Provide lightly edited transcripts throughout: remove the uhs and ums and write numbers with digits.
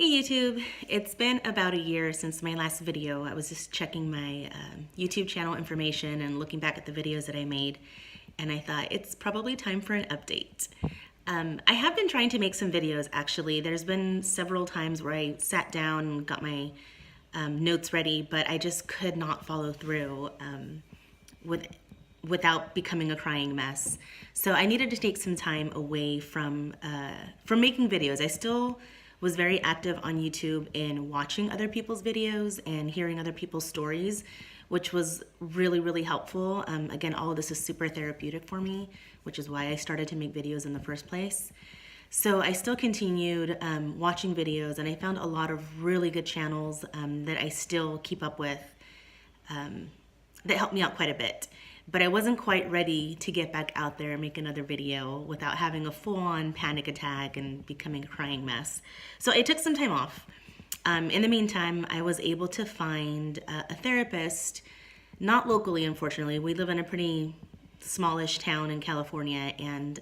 Hey YouTube, it's been about a year since my last video. I was just checking my YouTube channel information and looking back at the videos that I made, and I thought it's probably time for an update. I have been trying to make some videos actually. There's been several times where I sat down and got my notes ready, but I just could not follow through with without becoming a crying mess. So I needed to take some time away from making videos. I still was very active on YouTube in watching other people's videos and hearing other people's stories, which was really, really helpful. Again, all of this is super therapeutic for me, which is why I started to make videos in the first place. So I still continued watching videos, and I found a lot of really good channels that I still keep up with that helped me out quite a bit. But I wasn't quite ready to get back out there and make another video without having a full-on panic attack and becoming a crying mess. So I took some time off. In the meantime, I was able to find a therapist, not locally, unfortunately. We live in a pretty smallish town in California, and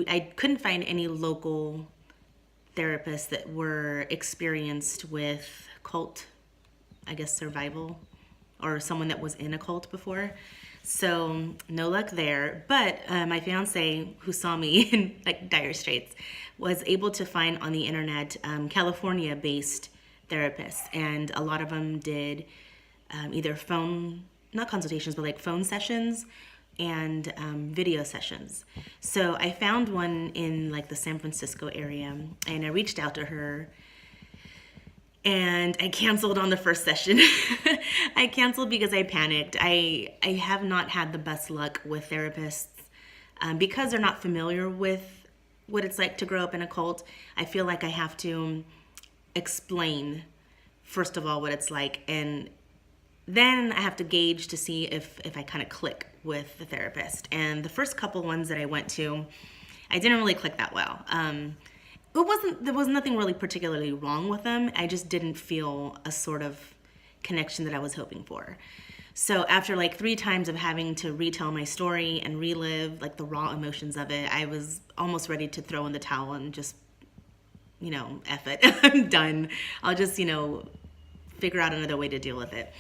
I couldn't find any local therapists that were experienced with cult, I guess, survival, or someone that was in a cult before. So no luck there. But my fiance, who saw me in like dire straits, was able to find on the internet California-based therapists, and a lot of them did either phone, not consultations, but like phone sessions and video sessions. So I found one in like the San Francisco area, and I reached out to her. And I canceled on the first session. I canceled because I panicked. I have not had the best luck with therapists because they're not familiar with what it's like to grow up in a cult. I feel like I have to explain, first of all, what it's like, and then I have to gauge to see if I kind of click with the therapist. And the first couple ones that I went to, I didn't really click that well. There was nothing really particularly wrong with them. I just didn't feel a sort of connection that I was hoping for. So after like 3 times of having to retell my story and relive like the raw emotions of it, I was almost ready to throw in the towel and just, F it. I'm done. I'll just, figure out another way to deal with it.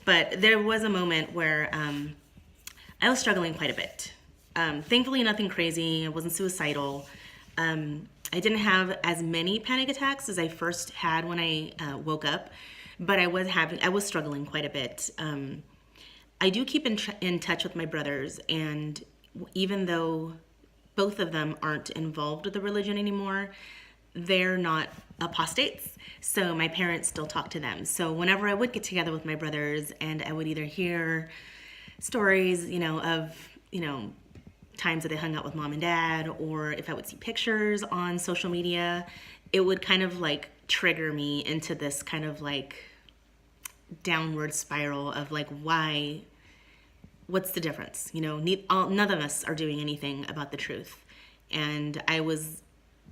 But there was a moment where I was struggling quite a bit. Thankfully, nothing crazy. I wasn't suicidal. I didn't have as many panic attacks as I first had when I woke up, but I was struggling quite a bit. I do keep in touch with my brothers, and even though both of them aren't involved with the religion anymore, they're not apostates. So my parents still talk to them. So whenever I would get together with my brothers, and I would either hear stories, of, times that I hung out with mom and dad, or if I would see pictures on social media, it would kind of like trigger me into this kind of like downward spiral of like, what's the difference? None of us are doing anything about the truth. And I was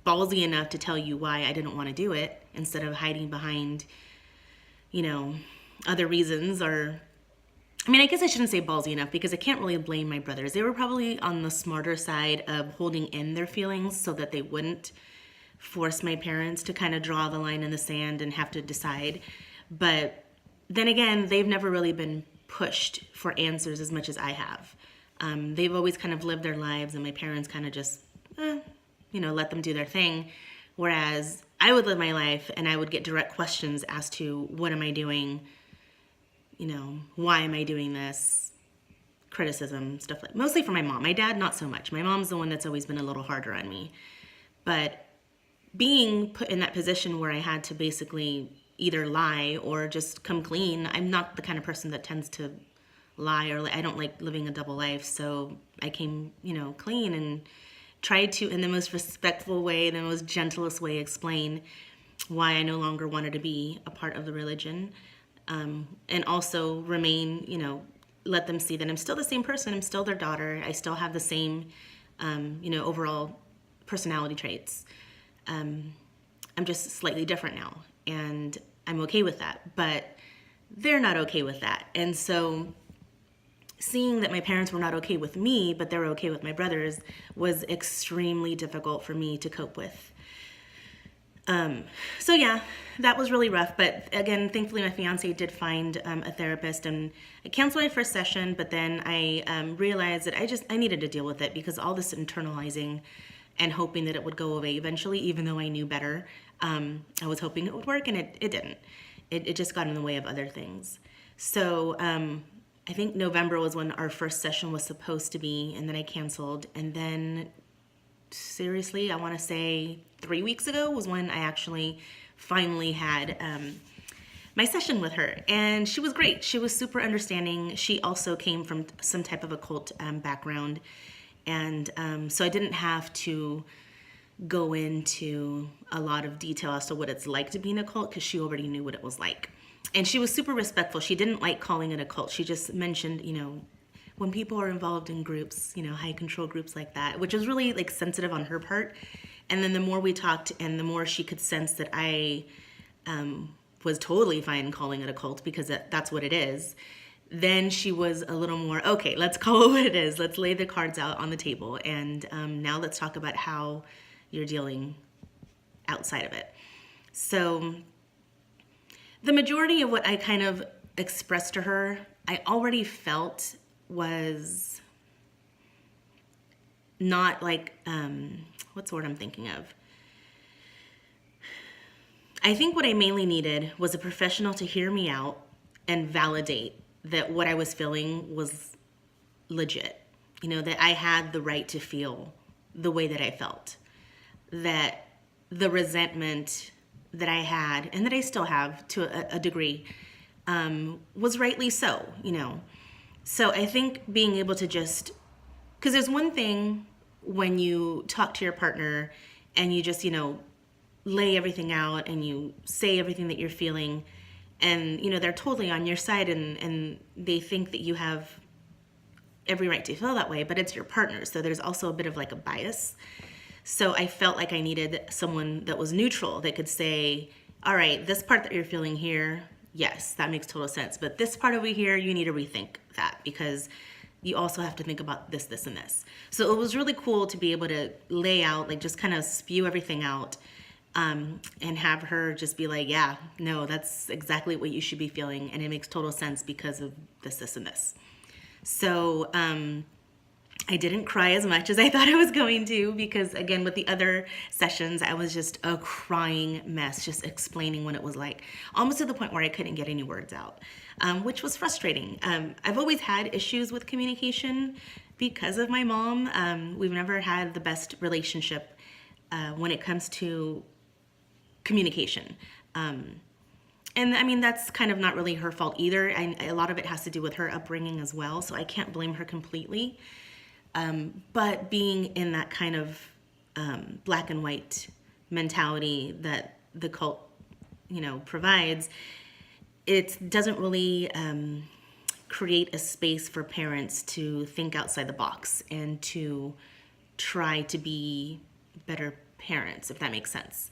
ballsy enough to tell you why I didn't want to do it instead of hiding behind, other reasons. Or I guess I shouldn't say ballsy enough because I can't really blame my brothers. They were probably on the smarter side of holding in their feelings so that they wouldn't force my parents to kind of draw the line in the sand and have to decide. But then again, they've never really been pushed for answers as much as I have. They've always kind of lived their lives, and my parents kind of just, let them do their thing. Whereas I would live my life and I would get direct questions as to what am I doing? Why am I doing this? Criticism, stuff like, mostly from my mom. My dad, not so much. My mom's the one that's always been a little harder on me. But being put in that position where I had to basically either lie or just come clean, I'm not the kind of person that tends to lie, or I don't like living a double life. So I came, clean and tried to, in the most respectful way, the most gentlest way, explain why I no longer wanted to be a part of the religion. And also remain, let them see that I'm still the same person. I'm still their daughter. I still have the same, overall personality traits. I'm just slightly different now, and I'm okay with that. But they're not okay with that. And so seeing that my parents were not okay with me, but they were okay with my brothers, was extremely difficult for me to cope with. So yeah, that was really rough. But again, thankfully, my fiance did find a therapist, and I canceled my first session. But then I realized that I needed to deal with it because all this internalizing and hoping that it would go away eventually, even though I knew better, I was hoping it would work, and it didn't. It just got in the way of other things. So I think November was when our first session was supposed to be, and then I canceled, and then seriously, I want to say 3 weeks ago was when I actually finally had my session with her. And she was great. She was super understanding. She also came from some type of occult background. And so I didn't have to go into a lot of detail as to what it's like to be in a cult because she already knew what it was like. And she was super respectful. She didn't like calling it a cult. She just mentioned, when people are involved in groups, high control groups like that, which was really like sensitive on her part. And then the more we talked and the more she could sense that I was totally fine calling it a cult because that's what it is, then she was a little more, okay, let's call it what it is. Let's lay the cards out on the table. And now let's talk about how you're dealing outside of it. So the majority of what I kind of expressed to her, I already felt was not like, what's the word I'm thinking of? I think what I mainly needed was a professional to hear me out and validate that what I was feeling was legit. That I had the right to feel the way that I felt. That the resentment that I had, and that I still have to a degree, was rightly so, So I think being able to just, because there's one thing when you talk to your partner and you just, lay everything out and you say everything that you're feeling, and, they're totally on your side and they think that you have every right to feel that way, but it's your partner. So there's also a bit of like a bias. So I felt like I needed someone that was neutral that could say, all right, this part that you're feeling here, yes, that makes total sense. But this part over here, you need to rethink that because you also have to think about this, this, and this. So it was really cool to be able to lay out, like just kind of spew everything out and have her just be like, yeah, no, that's exactly what you should be feeling. And it makes total sense because of this, this, and this. So I didn't cry as much as I thought I was going to because, again, with the other sessions, I was just a crying mess, just explaining what it was like, almost to the point where I couldn't get any words out, which was frustrating. I've always had issues with communication because of my mom. We've never had the best relationship when it comes to communication. And I mean, that's kind of not really her fault either. A lot of it has to do with her upbringing as well, so I can't blame her completely. But being in that kind of black and white mentality that the cult, provides, it doesn't really create a space for parents to think outside the box and to try to be better parents, if that makes sense.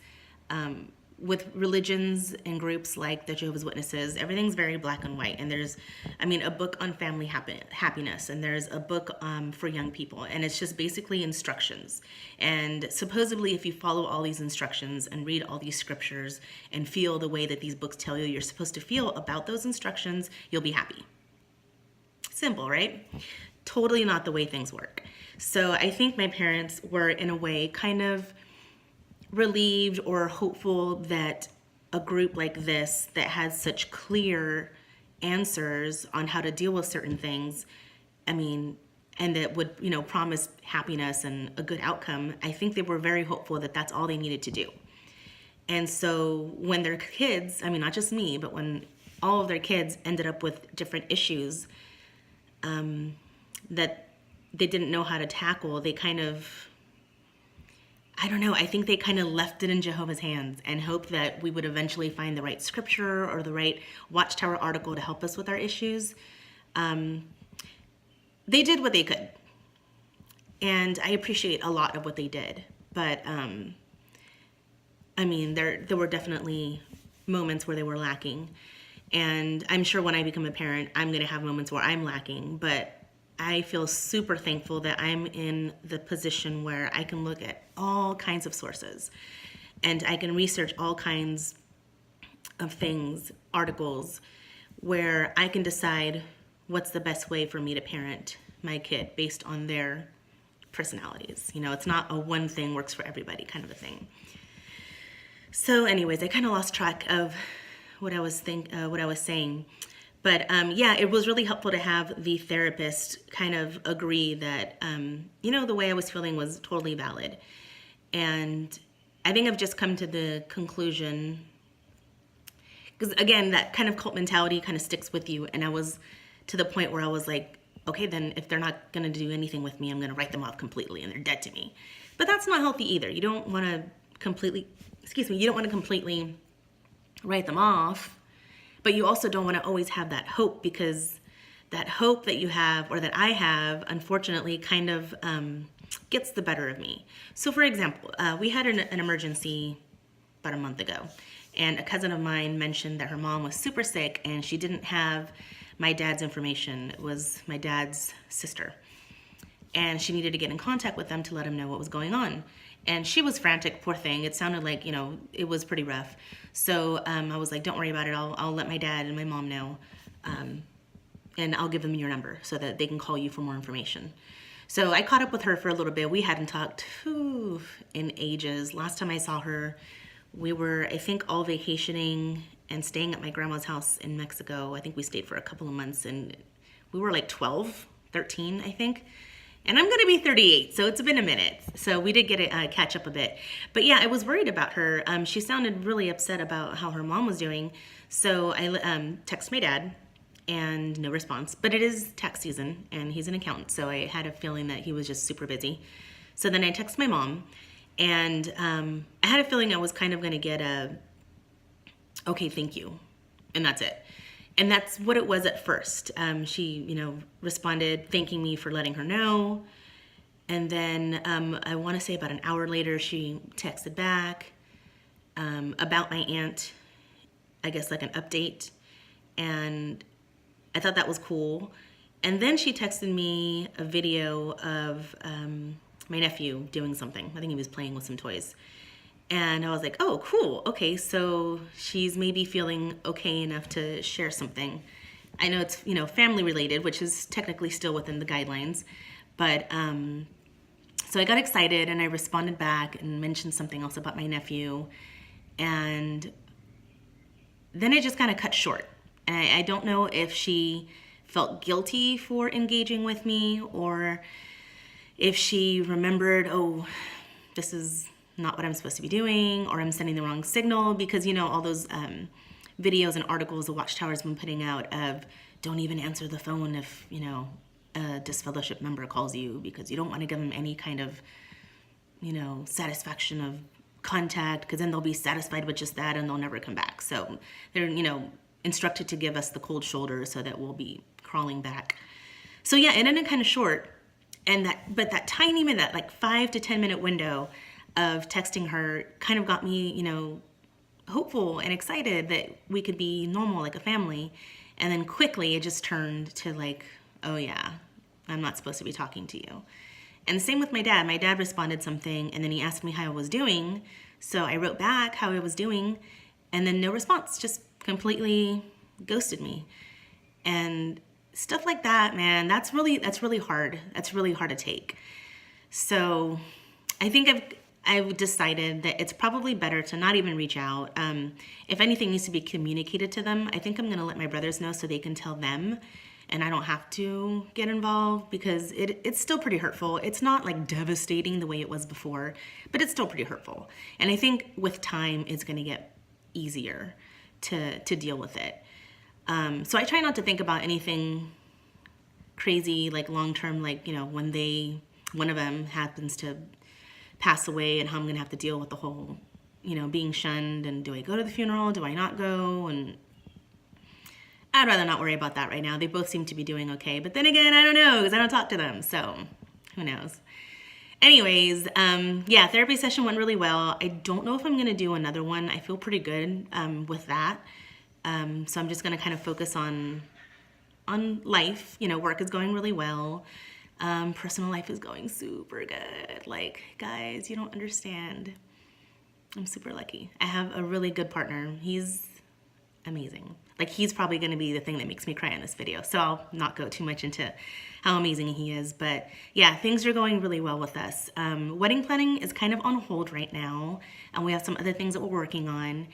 With religions and groups like the Jehovah's Witnesses, everything's very black and white. And there's, a book on family happiness, and there's a book for young people, and it's just basically instructions. And supposedly, if you follow all these instructions and read all these scriptures and feel the way that these books tell you you're supposed to feel about those instructions, you'll be happy. Simple, right? Totally not the way things work. So I think my parents were, in a way, kind of relieved or hopeful that a group like this that has such clear answers on how to deal with certain things, and that would, promise happiness and a good outcome, I think they were very hopeful that that's all they needed to do. And so when their kids, not just me, but when all of their kids ended up with different issues that they didn't know how to tackle, they kind of, I think they kind of left it in Jehovah's hands and hoped that we would eventually find the right scripture or the right Watchtower article to help us with our issues. They did what they could. And I appreciate a lot of what they did. But, there were definitely moments where they were lacking. And I'm sure when I become a parent, I'm going to have moments where I'm lacking. But I feel super thankful that I'm in the position where I can look at all kinds of sources and I can research all kinds of things, articles, where I can decide what's the best way for me to parent my kid based on their personalities. You know, it's not a one thing works for everybody kind of a thing. So anyways, I kind of lost track of what I was saying. But yeah, it was really helpful to have the therapist kind of agree that, you know, the way I was feeling was totally valid. And I think I've just come to the conclusion, because again, that kind of cult mentality kind of sticks with you. And I was to the point where I was like, okay, then if they're not going to do anything with me, I'm going to write them off completely and they're dead to me. But that's not healthy either. You don't want to completely, you don't want to completely write them off, but you also don't want to always have that hope, because that hope that you have, or that I have, unfortunately kind of gets the better of me. So for example, we had an emergency about a month ago, and a cousin of mine mentioned that her mom was super sick and she didn't have my dad's information. It was my dad's sister. And she needed to get in contact with them to let him know what was going on. And she was frantic, poor thing. It sounded like, you know, it was pretty rough. So I was like, don't worry about it. I'll let my dad and my mom know. And I'll give them your number so that they can call you for more information. So I caught up with her for a little bit. We hadn't talked in ages. Last time I saw her, we were, I think, all vacationing and staying at my grandma's house in Mexico. I think we stayed for a couple of months, and we were like 12, 13, I think. And I'm gonna be 38, so it's been a minute. So we did get to catch up a bit. But yeah, I was worried about her. She sounded really upset about how her mom was doing. So I texted my dad, and no response. But it is tax season, and he's an accountant, so I had a feeling that he was just super busy. So then I texted my mom, and I had a feeling I was kind of gonna get a, okay, thank you, and that's it. And that's what it was at first. She, you know, responded thanking me for letting her know. And then I want to say about an hour later, she texted back about my aunt, I guess like an update. And I thought that was cool. And then she texted me a video of my nephew doing something. I think he was playing with some toys. And I was like, oh, cool. Okay, so she's maybe feeling okay enough to share something. I know it's, you know, family related, which is technically still within the guidelines. But so I got excited and I responded back and mentioned something else about my nephew. And then it just kind of cut short. And I don't know if she felt guilty for engaging with me, or if she remembered, oh, this is not what I'm supposed to be doing, or I'm sending the wrong signal, because, you know, all those videos and articles the Watchtower's been putting out of don't even answer the phone if, you know, a disfellowship member calls you, because you don't want to give them any kind of, you know, satisfaction of contact, because then they'll be satisfied with just that and they'll never come back. So they're, you know, instructed to give us the cold shoulder so that we'll be crawling back. So yeah, it ended kind of short. And but that tiny minute, that like 5 to 10 minute window of texting her kind of got me, you know, hopeful and excited that we could be normal like a family. And then quickly it just turned to like, oh yeah, I'm not supposed to be talking to you. And the same with my dad. My dad responded something and then he asked me how I was doing. So I wrote back how I was doing, and then no response, just completely ghosted me. And stuff like that, man, that's really hard. That's really hard to take. So I think I've decided that it's probably better to not even reach out. If anything needs to be communicated to them, I think I'm gonna let my brothers know so they can tell them, and I don't have to get involved, because it's still pretty hurtful. It's not like devastating the way it was before, but it's still pretty hurtful. And I think with time, it's gonna get easier to deal with it. So I try not to think about anything crazy, like long-term, like, you know, when one of them happens to pass away and how I'm gonna have to deal with the whole, you know, being shunned, and do I go to the funeral, do I not go? And I'd rather not worry about that right now. They both seem to be doing okay, but then again, I don't know, because I don't talk to them, so who knows. Anyways, yeah, therapy session went really well. I don't know if I'm gonna do another one. I feel pretty good with that. So I'm just gonna kind of focus on life. You know, work is going really well. Personal life is going super good. Like, guys, you don't understand. I'm super lucky. I have a really good partner. He's amazing. Like, he's probably going to be the thing that makes me cry in this video. So I'll not go too much into how amazing he is. But yeah, things are going really well with us. Wedding planning is kind of on hold right now. And we have some other things that we're working on.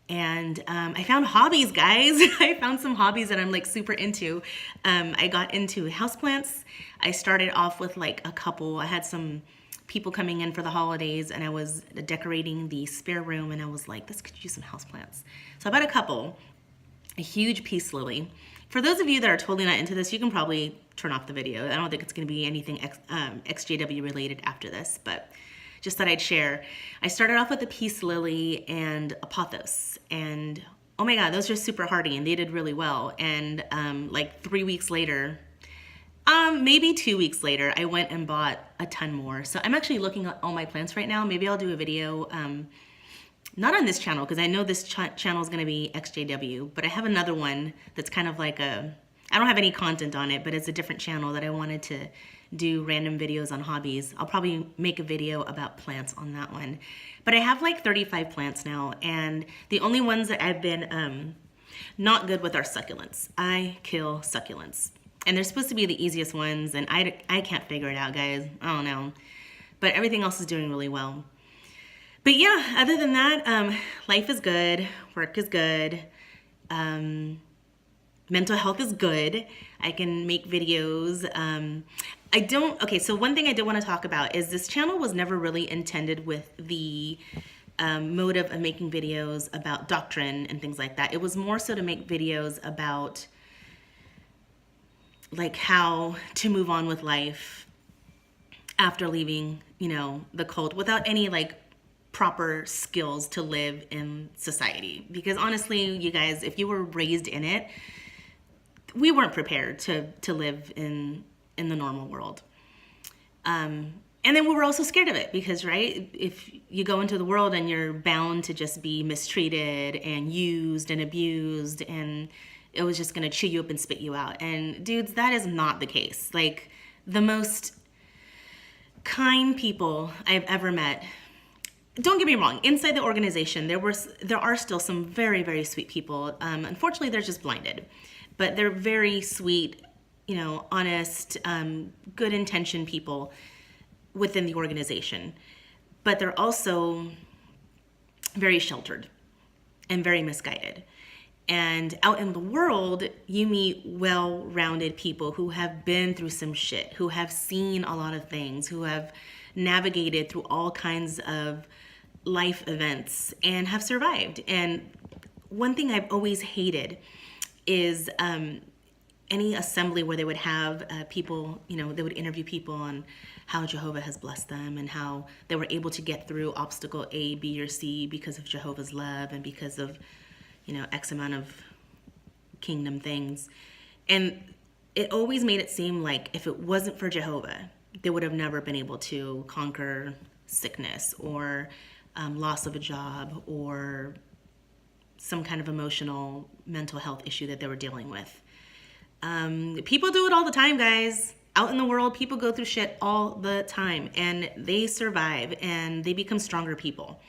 And I found hobbies, guys. I found some hobbies that I'm like super into. I got into houseplants. I started off with like a couple. I had some people coming in for the holidays and I was decorating the spare room and I was like, this could use some houseplants. So I bought a couple. A huge peace lily. For those of you that are totally not into this, you can probably turn off the video. I don't think it's going to be anything XJW related after this, but just thought I'd share. I started off with a peace lily and a pothos, and oh my god, those are super hardy and they did really well. And like 3 weeks later, maybe 2 weeks later, I went and bought a ton more. So I'm actually looking at all my plants right now. Maybe I'll do a video not on this channel, because I know this channel is going to be XJW, but I have another one that's kind of like I don't have any content on it, but it's a different channel that I wanted to do random videos on hobbies. I'll probably make a video about plants on that one. But I have like 35 plants now, and the only ones that I've been not good with are succulents. I kill succulents. And they're supposed to be the easiest ones, and I can't figure it out, guys. I don't know. But everything else is doing really well. But yeah, other than that, life is good, work is good, mental health is good. I can make videos. Okay, so one thing I did want to talk about is this channel was never really intended with the motive of making videos about doctrine and things like that. It was more so to make videos about like how to move on with life after leaving, you know, the cult without any like proper skills to live in society. Because honestly, you guys, if you were raised in it, we weren't prepared to live in the normal world. And then we were also scared of it because, right, if you go into the world and you're bound to just be mistreated and used and abused, and it was just going to chew you up and spit you out. And dudes, that is not the case. Like, the most kind people I've ever met, don't get me wrong, inside the organization, there are still some very, very sweet people. Unfortunately, they're just blinded, but they're very sweet, you know, honest, good intentioned people within the organization. But they're also very sheltered and very misguided. And out in the world, you meet well-rounded people who have been through some shit, who have seen a lot of things, who have navigated through all kinds of life events and have survived. And one thing I've always hated is any assembly where they would have people, you know, they would interview people on how Jehovah has blessed them and how they were able to get through obstacle A, B, or C because of Jehovah's love and because of, you know, X amount of kingdom things. And it always made it seem like if it wasn't for Jehovah, they would have never been able to conquer sickness or loss of a job or some kind of emotional mental health issue that they were dealing with. People do it all the time, guys. Out in the world, people go through shit all the time and they survive and they become stronger people.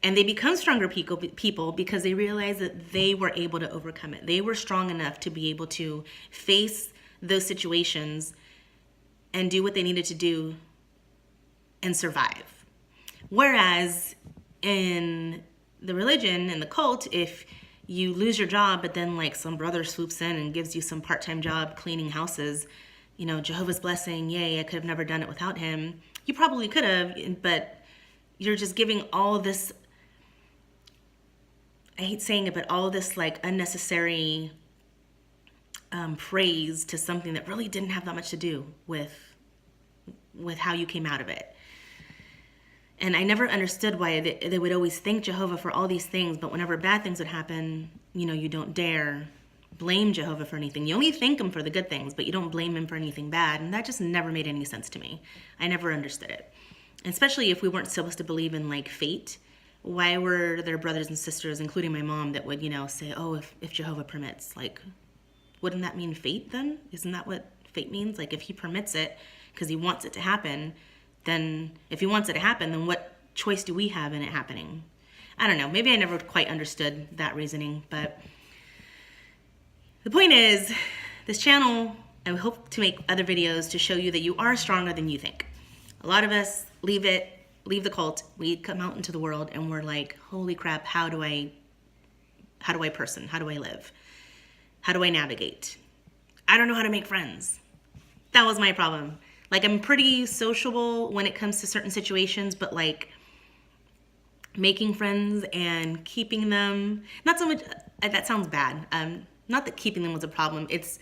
And they become stronger people because they realize that they were able to overcome it. They were strong enough to be able to face those situations and do what they needed to do and survive. Whereas in the religion and the cult, if you lose your job, but then like some brother swoops in and gives you some part-time job cleaning houses, you know, Jehovah's blessing, yay, I could have never done it without him. You probably could have, but you're just giving all this, I hate saying it, but all this like unnecessary praise to something that really didn't have that much to do with how you came out of it. And I never understood why they would always thank Jehovah for all these things, but whenever bad things would happen, you know, you don't dare blame Jehovah for anything. You only thank him for the good things, but you don't blame him for anything bad. And that just never made any sense to me. I never understood it. And especially if we weren't supposed to believe in like fate. Why were there brothers and sisters, including my mom, that would, you know, say, oh, if Jehovah permits, like, wouldn't that mean fate then? Isn't that what fate means? Like, if he permits it because he wants it to happen, then if he wants it to happen, then what choice do we have in it happening? I don't know, maybe I never quite understood that reasoning, but the point is, this channel, I hope to make other videos to show you that you are stronger than you think. A lot of us leave the cult, we come out into the world and we're like, holy crap, how do I person? How do I live? How do I navigate? I don't know how to make friends. That was my problem. Like, I'm pretty sociable when it comes to certain situations, but like making friends and keeping them, not so much, that sounds bad. Not that keeping them was a problem. It's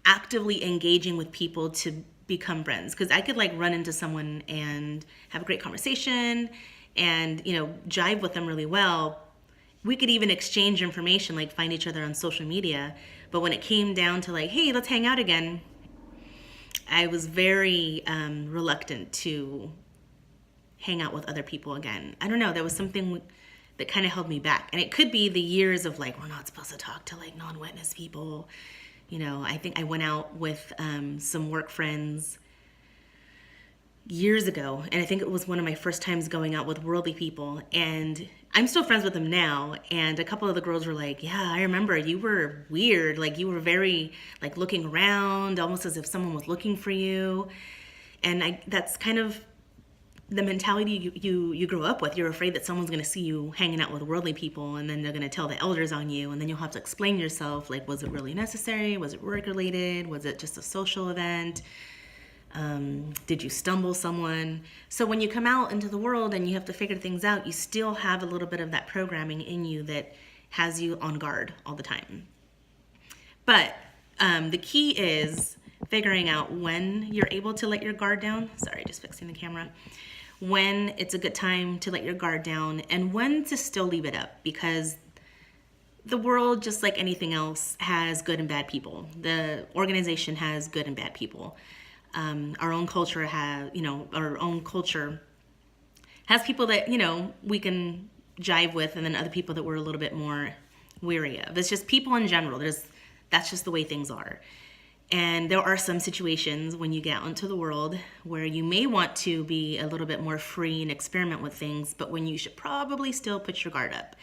actively engaging with people to become friends. Because I could like run into someone and have a great conversation and, you know, jive with them really well. We could even exchange information, like find each other on social media. But when it came down to like, hey, let's hang out again, I was very reluctant to hang out with other people again. I don't know, there was something that kind of held me back. And it could be the years of like, we're not supposed to talk to like non-witness people. You know, I think I went out with some work friends years ago, and I think it was one of my first times going out with worldly people, and I'm still friends with them now. And a couple of the girls were like, yeah, I remember you were weird, like you were very like looking around almost as if someone was looking for you. And that's kind of the mentality you grow up with. You're afraid that someone's going to see you hanging out with worldly people, and then they're going to tell the elders on you, and then you'll have to explain yourself, like, was it really necessary? Was it work related? Was it just a social event? Did you stumble someone? So when you come out into the world and you have to figure things out, you still have a little bit of that programming in you that has you on guard all the time. But the key is figuring out when you're able to let your guard down. Sorry, just fixing the camera. When it's a good time to let your guard down and when to still leave it up, because the world, just like anything else, has good and bad people. The organization has good and bad people. Our own culture has people that, you know, we can jive with, and then other people that we're a little bit more weary of. It's just people in general. That's just the way things are. And there are some situations when you get out into the world where you may want to be a little bit more free and experiment with things, but when you should probably still put your guard up,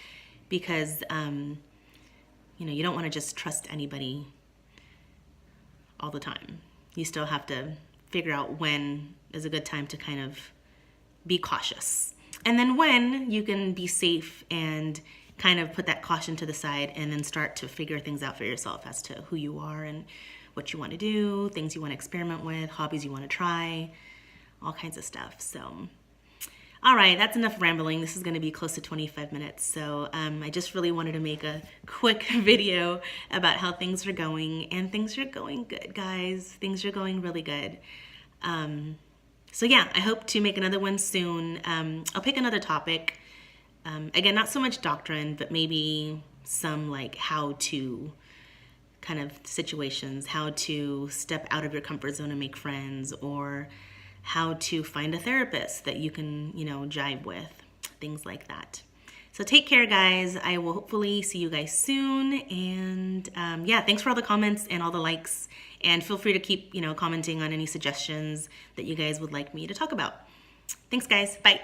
because you don't want to just trust anybody all the time. You still have to figure out when is a good time to kind of be cautious. And then when you can be safe and kind of put that caution to the side and then start to figure things out for yourself as to who you are and what you want to do, things you want to experiment with, hobbies you want to try, all kinds of stuff. So, all right, that's enough rambling. This is going to be close to 25 minutes. So I just really wanted to make a quick video about how things are going, and things are going good, guys. Things are going really good. So yeah, I hope to make another one soon. I'll pick another topic. Again, not so much doctrine, but maybe some like how to kind of situations, how to step out of your comfort zone and make friends, or how to find a therapist that you can, jive with, things like that. So take care, guys. I will hopefully see you guys soon. And yeah, thanks for all the comments and all the likes. And feel free to keep, commenting on any suggestions that you guys would like me to talk about. Thanks, guys. Bye.